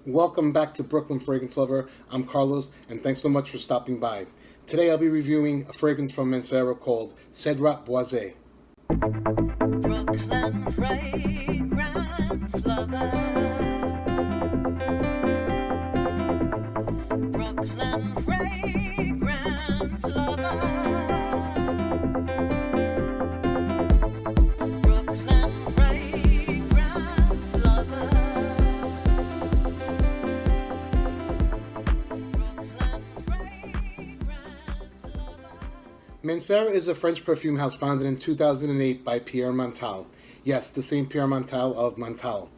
Welcome back to Brooklyn Fragrance Lover. I'm Carlos, and thanks so much for stopping by. Today I'll be reviewing a fragrance from Mancera called Cedrat Boise. Brooklyn Fragrance Lover. Brooklyn Fragrance Lover. Mancera is a French perfume house founded in 2008 by Pierre Montal. Yes, the same Pierre Montal of Montal.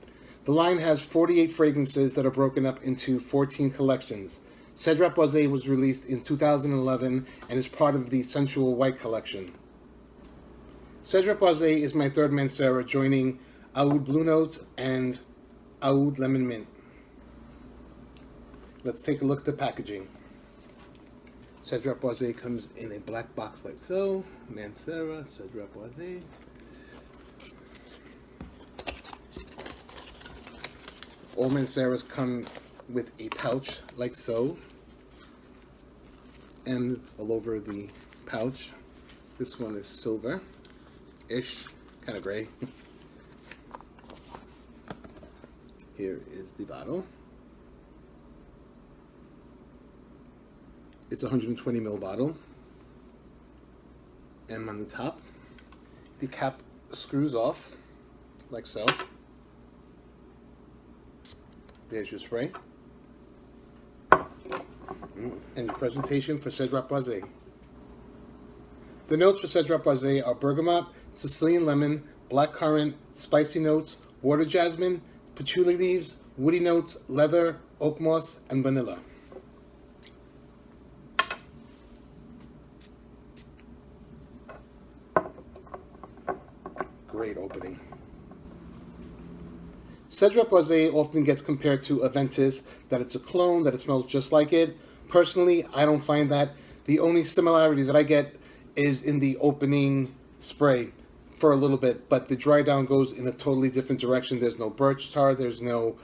The line has 48 fragrances that are broken up into 14 collections. Cedrat Boise was released in 2011 and is part of the Sensual White collection. Cedrat Boise is my third Mancera, joining Oud Blue Notes and Oud Lemon Mint. Let's take a look at the packaging. Cedrat Boise comes in a black box like so. Mancera, Cedrat Boise. All Manceras come with a pouch like so. And all over the pouch. This one is silver-ish, kind of gray. Here is the bottle. It's a 120 ml bottle, and on the top, the cap screws off, like so. There's your spray. And the presentation for Cedrat Boise. The notes for Cedrat Boise are bergamot, Sicilian lemon, blackcurrant, spicy notes, water jasmine, patchouli leaves, woody notes, leather, oak moss, and vanilla. Great opening. Cedrat Boise often gets compared to Aventus, that it's a clone, that it smells just like it. Personally, I don't find that. The only similarity that I get is in the opening spray for a little bit, but the dry down goes in a totally different direction. There's no birch tar, there's no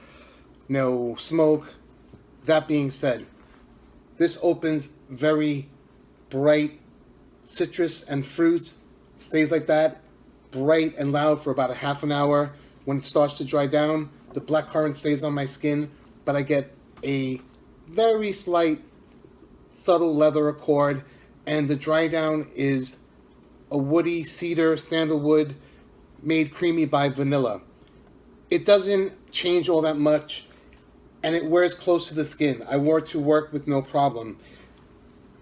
smoke. That being said, this opens very bright citrus and fruits, stays like that, bright and loud for about a half an hour. When it starts to dry down, the blackcurrant stays on my skin, but I get a very slight, subtle leather accord, and the dry down is a woody cedar sandalwood made creamy by vanilla. It doesn't change all that much, and it wears close to the skin. I wore it to work with no problem.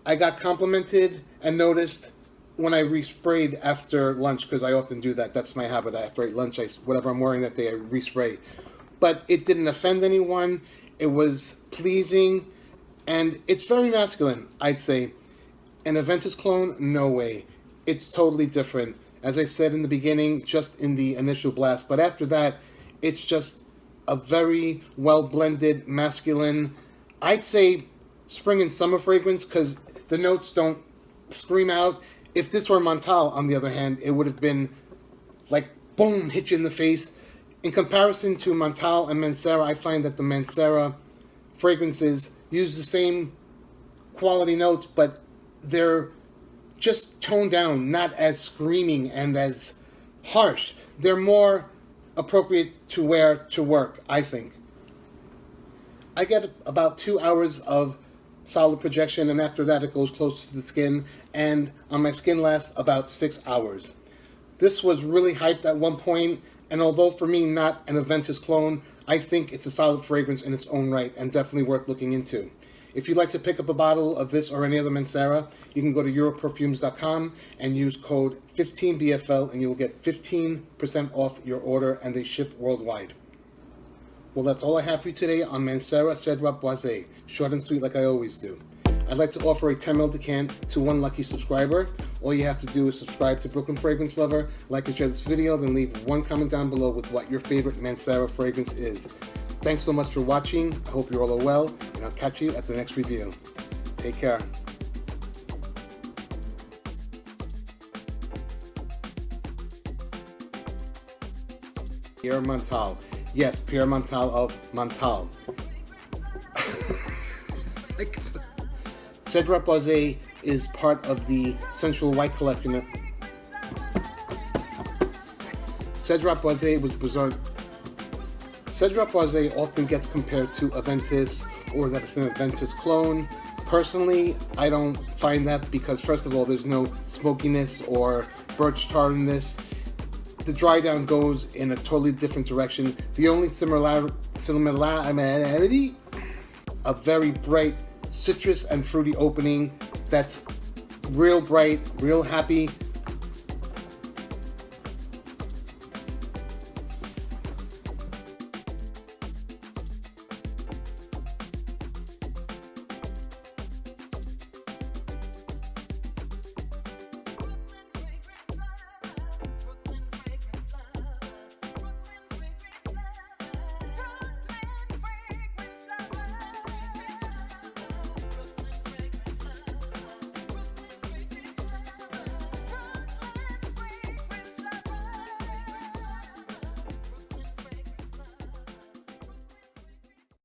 I got complimented and noticed when I resprayed after lunch, because I often do that. That's my habit. After I eat lunch, whatever I'm wearing that day, I respray. But it didn't offend anyone. It was pleasing, and it's very masculine, I'd say. An Aventus clone? No way. It's totally different. As I said in the beginning, just in the initial blast. But after that, it's just a very well-blended, masculine, I'd say spring and summer fragrance, because the notes don't scream out. If this were Montal, on the other hand, it would have been like, boom, hit you in the face. In comparison to Montal and Mancera, I find that the Mancera fragrances use the same quality notes, but they're just toned down, not as screaming and as harsh. They're more appropriate to wear to work, I think. I get about 2 hours of solid projection, and after that it goes close to the skin, and on my skin lasts about 6 hours. This was really hyped at one point, and although for me not an Aventus clone, I think it's a solid fragrance in its own right and definitely worth looking into. If you'd like to pick up a bottle of this or any other Mancera, you can go to europerfumes.com and use code 15BFL, and you'll get 15% off your order, and they ship worldwide. Well, that's all I have for you today on Mancera Cedrat Boise. Short and sweet like I always do. I'd like to offer a 10 ml decant to one lucky subscriber. All you have to do is subscribe to Brooklyn Fragrance Lover, like and share this video, then leave one comment down below with what your favorite Mancera fragrance is. Thanks so much for watching. I hope you all are well, and I'll catch you at the next review. Take care. Pierre Montal. Yes, Pierre Montal of Montal. Cedrat Boise is part of the Central White Collection. Cedrat Boise was preserved. Cedrat Boise often gets compared to Aventus, or that it's an Aventus clone. Personally, I don't find that because, first of all, there's no smokiness or birch tar in this. The dry down goes in a totally different direction. The only similarity, a very bright citrus and fruity opening that's real bright, real happy,